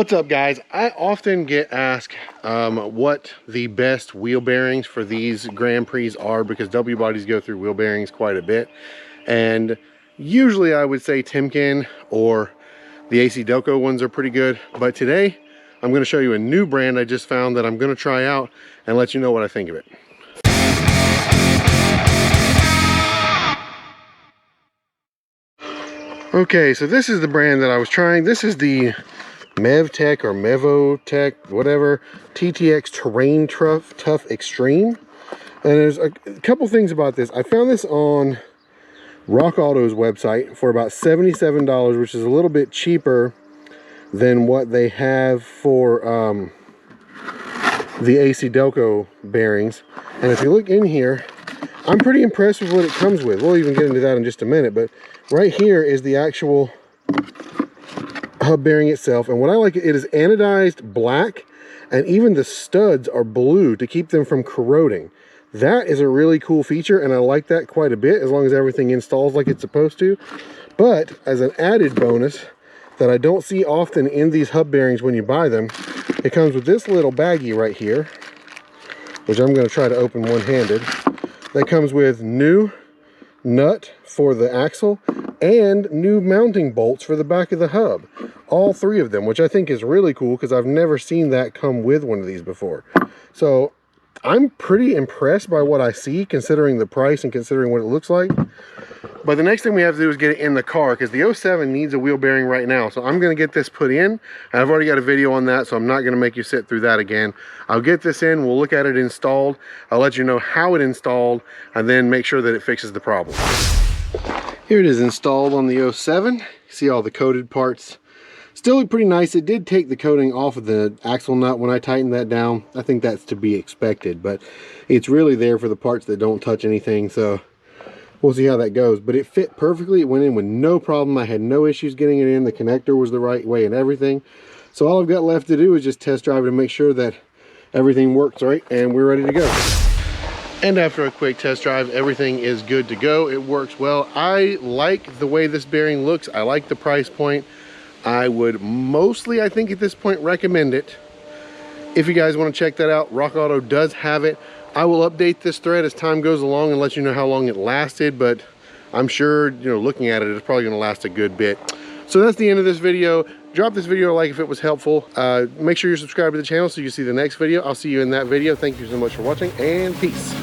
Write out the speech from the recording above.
What's up, guys? I often get asked what the best wheel bearings for these Grand Prix are, because W bodies go through wheel bearings quite a bit, and usually I would say Timken or the AC Delco ones are pretty good. But today I'm going to show you a new brand I just found that I'm going to try out and let you know what I think of it. Okay, so this is the brand that I was trying. This is the Mevotech or Mevotech, whatever, TTX Terrain Tough Extreme. And there's a couple things about this. I found this on Rock Auto's website for about $77, which is a little bit cheaper than what they have for the AC Delco bearings. And if you look in here, I'm pretty impressed with what it comes with. We'll even get into that in just a minute, but right here is the actual hub bearing itself, and what I like, it is anodized black, and even the studs are blue to keep them from corroding. That is a really cool feature, and I like that quite a bit, as long as everything installs like it's supposed to. But as an added bonus that I don't see often in these hub bearings when you buy them, it comes with this little baggie right here, which I'm going to try to open one-handed. That comes with new nut for the axle and new mounting bolts for the back of the hub. All three of them, which I think is really cool because I've never seen that come with one of these before. So I'm pretty impressed by what I see, considering the price and considering what it looks like. But the next thing we have to do is get it in the car, because the 07 needs a wheel bearing right now. So I'm going to get this put in. I've already got a video on that, so I'm not going to make you sit through that again. I'll get this in, we'll look at it installed, I'll let you know how it installed, and then make sure that it fixes the problem. Here it is installed on the 07. See all the coated parts. Still look pretty nice. It did take the coating off of the axle nut when I tightened that down. I think that's to be expected, but it's really there for the parts that don't touch anything, so we'll see how that goes. But it fit perfectly. It went in with no problem. I had no issues getting it in. The connector was the right way and everything. So all I've got left to do is just test drive it and make sure that everything works right, and we're ready to go. And after a quick test drive, everything is good to go. It works well. I like the way this bearing looks. I like the price point. I would mostly, I think at this point, recommend it. If you guys want to check that out, Rock Auto does have it. I will update this thread as time goes along and let you know how long it lasted, but I'm sure, you know, looking at it, it's probably going to last a good bit. So that's the end of this video. Drop this video a like if it was helpful. Make sure you're subscribed to the channel so you see the next video. I'll see you in that video. Thank you so much for watching, and peace.